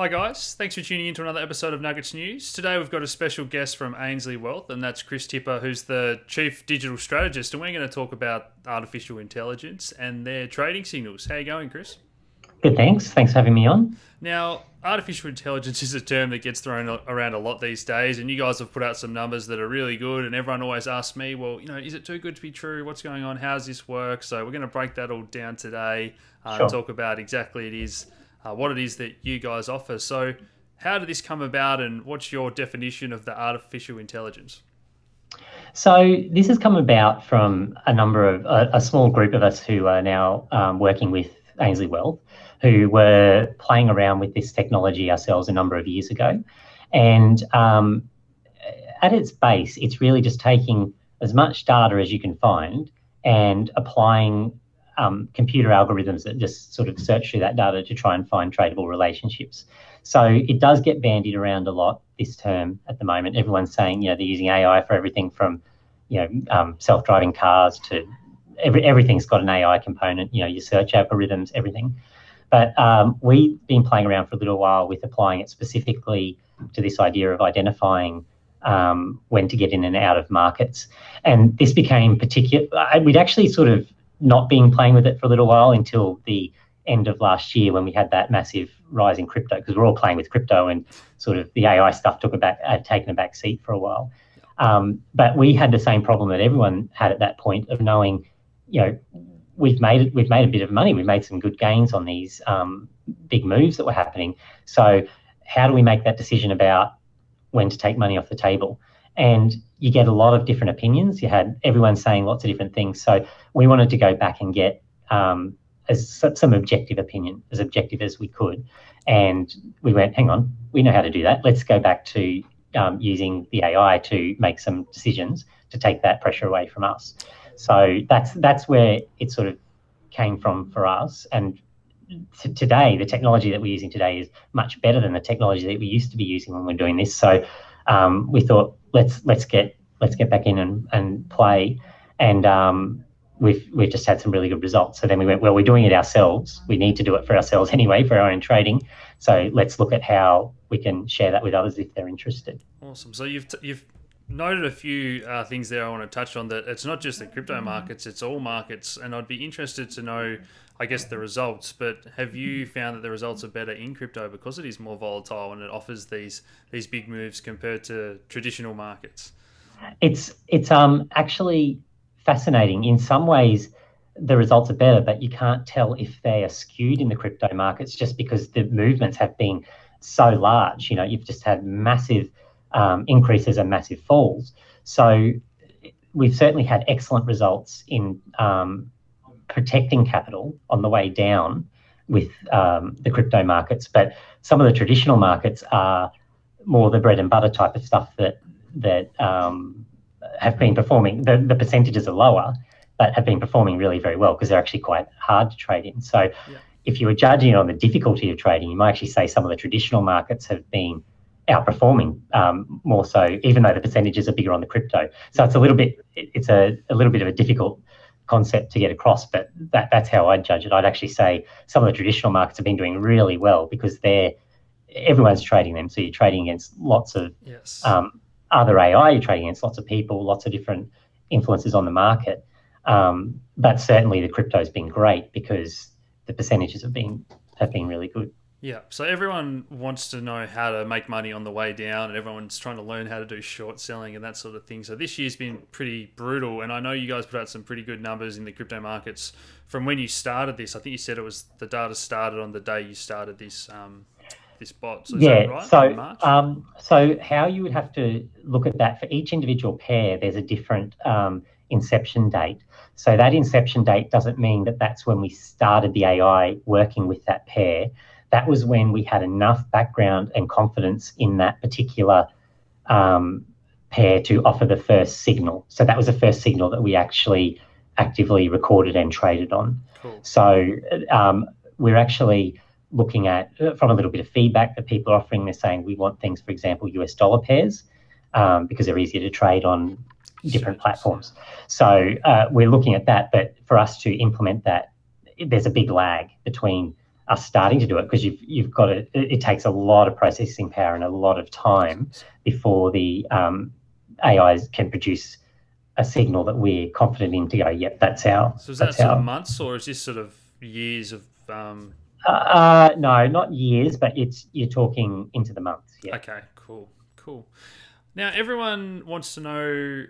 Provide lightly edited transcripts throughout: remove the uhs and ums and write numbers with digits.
Hi guys, thanks for tuning in to another episode of Nuggets News. Today we've got a special guest from Ainslie Wealth, and that's Chris Tipper, who's the Chief Digital Strategist, and we're going to talk about artificial intelligence and their trading signals. How you going, Chris? Good, thanks. Thanks for having me on. Now, artificial intelligence is a term that gets thrown around a lot these days, and you guys have put out some numbers that are really good, and everyone always asks me, well, is it too good to be true? What's going on? How does this work? So we're going to break that all down today and talk about exactly what it is that you guys offer. So how did this come about, and what's your definition of the artificial intelligence? So this has come about from a small group of us who are now working with Ainslie Wealth, who were playing around with this technology ourselves a number of years ago. And at its base, it's really just taking as much data as you can find and applying computer algorithms that just sort of search through that data to try and find tradable relationships. So it does get bandied around a lot this term at the moment. Everyone's saying, they're using AI for everything from, self-driving cars to everything's got an AI component, your search algorithms, everything. But we've been playing around for a little while with applying it specifically to this idea of identifying when to get in and out of markets. And this became particular. We'd actually sort of not been playing with it for a little while until the end of last year when we had that massive rise in crypto, because we're all playing with crypto and sort of the AI stuff had taken a back seat for a while. But we had the same problem that everyone had at that point of knowing, we've made a bit of money. We've made some good gains on these big moves that were happening. So how do we make that decision about when to take money off the table? And you get a lot of different opinions. You had everyone saying lots of different things. So we wanted to go back and get some objective opinion, as objective as we could. And we went, hang on, we know how to do that. Let's go back to using the AI to make some decisions to take that pressure away from us. So that's where it sort of came from for us. And today, the technology that we're using today is much better than the technology that we used to be using when we're doing this. So we thought, let's get back in and play. And we've just had some really good results. So then we went, well, we're doing it ourselves. We need to do it for ourselves anyway, for our own trading. So let's look at how we can share that with others if they're interested. Awesome. So you've noted a few things there I want to touch on, that it's not just the crypto markets, it's all markets. And I'd be interested to know, I guess, the results. But have you found that the results are better in crypto because it is more volatile and it offers these big moves compared to traditional markets? It's actually fascinating. In some ways, the results are better, but you can't tell if they are skewed in the crypto markets just because the movements have been so large. You've just had massive increases and massive falls. So we've certainly had excellent results in protecting capital on the way down with the crypto markets. But some of the traditional markets are more the bread and butter type of stuff that have been performing. The percentages are lower, but have been performing really very well because they're actually quite hard to trade in. So if you were judging it on the difficulty of trading, you might actually say some of the traditional markets have been outperforming more so, even though the percentages are bigger on the crypto. So it's a little bit of a difficult concept to get across, but that's how I'd judge it. I'd actually say some of the traditional markets have been doing really well because everyone's trading them. So you're trading against lots of other AI, you're trading against lots of people, lots of different influences on the market. But certainly the crypto's been great because the percentages have been really good. Yeah, so everyone wants to know how to make money on the way down, and everyone's trying to learn how to do short selling and that sort of thing. So this year's been pretty brutal, and I know you guys put out some pretty good numbers in the crypto markets from when you started this. I think you said it was the data started on the day you started this bot. So is that right? So how you would have to look at that for each individual pair, there's a different inception date. So that inception date doesn't mean that that's when we started the AI working with that pair. That was when we had enough background and confidence in that particular pair to offer the first signal. So that was the first signal that we actually actively recorded and traded on. Cool. So we're actually looking at, from a little bit of feedback that people are offering, they're saying we want things, for example, US dollar pairs, because they're easier to trade on different platforms. So we're looking at that, but for us to implement that, there's a big lag between us starting to do it, because you've got to, it takes a lot of processing power and a lot of time before the AIs can produce a signal that we're confident in to go, yep, that's our. So is that sort of months, or is this sort of years of? No, not years, but you're talking into the months. Yeah. Okay, cool. Now everyone wants to know,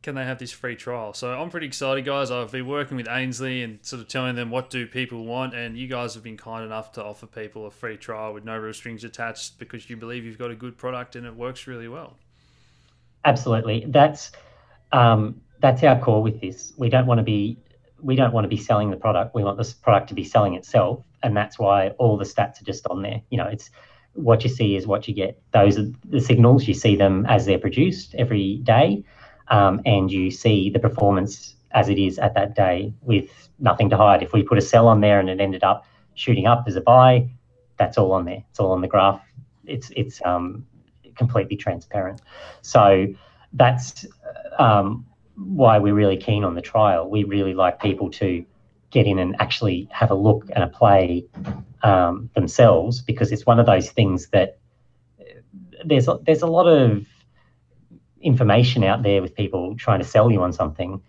can they have this free trial? So I'm pretty excited, guys. I've been working with Ainslie and sort of telling them what do people want, and you guys have been kind enough to offer people a free trial with no real strings attached because you believe you've got a good product and it works really well. Absolutely. That's our core with this. We don't want to be selling the product. We want this product to be selling itself, and that's why all the stats are just on there. It's what you see is what you get. Those are the signals. You see them as they're produced every day, and you see the performance as it is at that day with nothing to hide. If we put a sell on there and it ended up shooting up as a buy, that's all on there. It's all on the graph. It's completely transparent. So that's why we're really keen on the trial. We really like people to get in and actually have a look and a play themselves, because it's one of those things that there's a lot of information out there with people trying to sell you on something.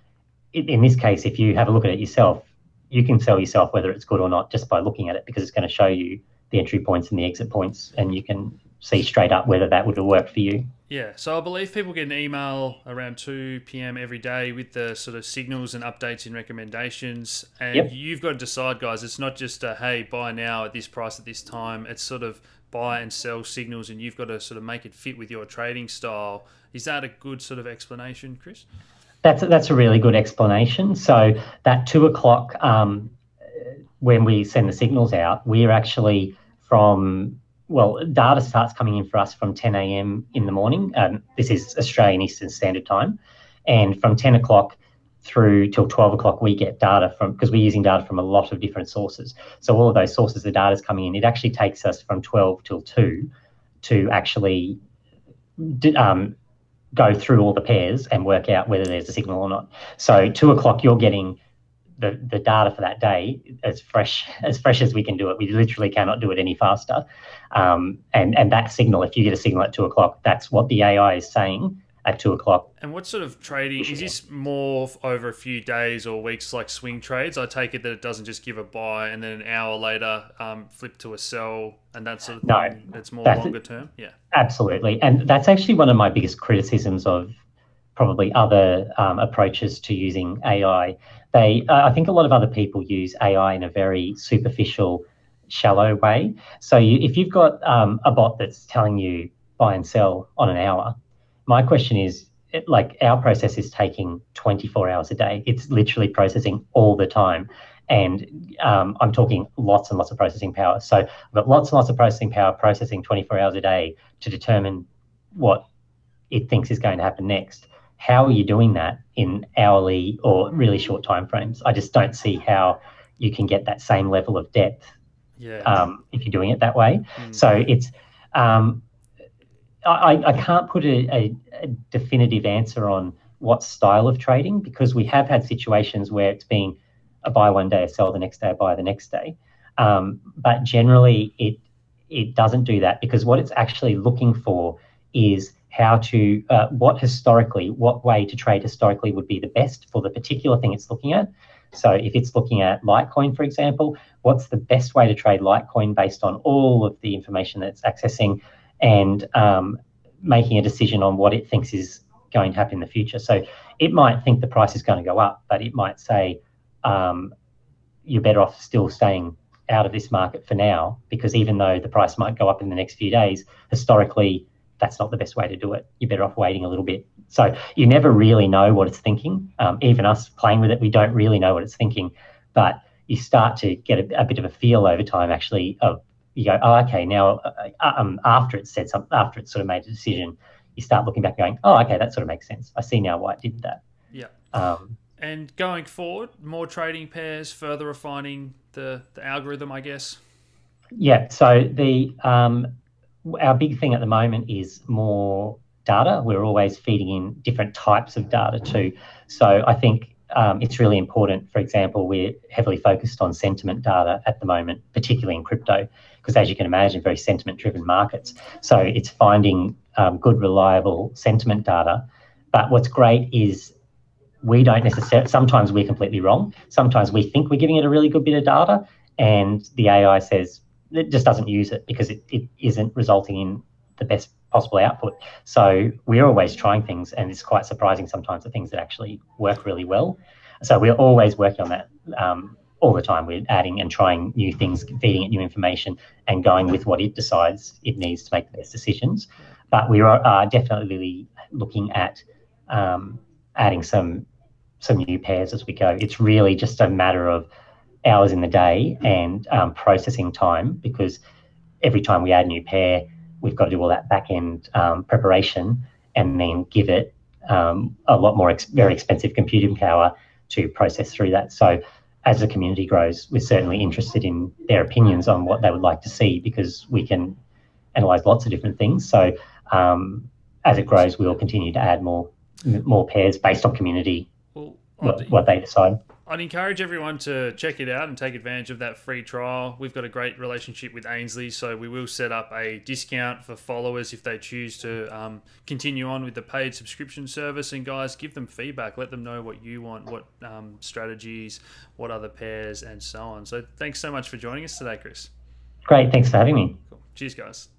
In this case, if you have a look at it yourself, you can sell yourself whether it's good or not just by looking at it, because it's going to show you the entry points and the exit points, and you can see straight up whether that would have worked for you. Yeah, so I believe people get an email around 2 p.m. every day with the sort of signals and updates and recommendations. And You've got to decide, guys, it's not just a, hey, buy now at this price at this time. It's sort of buy and sell signals, and you've got to sort of make it fit with your trading style. Is that a good sort of explanation, Chris? That's a really good explanation. So that 2 o'clock, when we send the signals out, we're actually data starts coming in for us from 10 a.m. in the morning. This is Australian Eastern Standard Time. And from 10 o'clock through till 12 o'clock, we get data because we're using data from a lot of different sources. So all of those sources, the data is coming in. It actually takes us from 12 till 2 to actually go through all the pairs and work out whether there's a signal or not. So 2 o'clock, you're getting the data for that day as fresh as we can do it. We literally cannot do it any faster. And that signal, if you get a signal at 2 o'clock, that's what the AI is saying at 2 o'clock. And what sort of trading, is this more over a few days or weeks like swing trades? I take it that it doesn't just give a buy and then an hour later flip to a sell and that sort of thing. No, it's more longer term. Yeah, absolutely. And that's actually one of my biggest criticisms of probably other approaches to using AI. I think a lot of other people use AI in a very superficial, shallow way. So if you've got a bot that's telling you buy and sell on an hour, my question is, our process is taking 24 hours a day. It's literally processing all the time. And I'm talking lots and lots of processing power. So I've got lots and lots of processing power processing 24 hours a day to determine what it thinks is going to happen next. How are you doing that in hourly or really short time frames? I just don't see how you can get that same level of depth if you're doing it that way. So it's I can't put a definitive answer on what style of trading, because we have had situations where it's been a buy one day, a sell the next day, a buy the next day. But generally it doesn't do that, because what it's actually looking for is how to, what way to trade historically would be the best for the particular thing it's looking at. So if it's looking at Litecoin, for example, what's the best way to trade Litecoin based on all of the information that it's accessing, and making a decision on what it thinks is going to happen in the future. So it might think the price is going to go up, but it might say you're better off still staying out of this market for now, because even though the price might go up in the next few days, historically, that's not the best way to do it. You're better off waiting a little bit. So you never really know what it's thinking. Even us playing with it, we don't really know what it's thinking. But you start to get a bit of a feel over time, actually, of you go, oh, okay, now after it said something, after it sort of made a decision, you start looking back and going, oh, okay, that sort of makes sense. I see now why it did that. Yeah. And going forward, more trading pairs, further refining the algorithm, I guess. Yeah. So our big thing at the moment is more data. We're always feeding in different types of data too. So I think it's really important. For example, we're heavily focused on sentiment data at the moment, particularly in crypto, because as you can imagine, very sentiment-driven markets. So it's finding good, reliable sentiment data. But what's great is we don't necessarily, sometimes we're completely wrong. Sometimes we think we're giving it a really good bit of data and the AI says it just doesn't use it because it isn't resulting in the best possible output. So we're always trying things, and it's quite surprising sometimes the things that actually work really well. So we're always working on that all the time. We're adding and trying new things, feeding it new information, and going with what it decides it needs to make the best decisions. But we are definitely looking at adding some new pairs as we go. It's really just a matter of hours in the day and processing time, because every time we add a new pair, we've got to do all that back-end preparation and then give it a lot more very expensive computing power to process through that. So as the community grows, we're certainly interested in their opinions on what they would like to see, because we can analyze lots of different things. So as it grows, we'll continue to add more pairs based on community, what they decide. I'd encourage everyone to check it out and take advantage of that free trial. We've got a great relationship with Ainslie, so we will set up a discount for followers if they choose to continue on with the paid subscription service. And guys, give them feedback. Let them know what you want, what strategies, what other pairs, and so on. So thanks so much for joining us today, Chris. Great. Thanks for having me. Cool. Cheers, guys.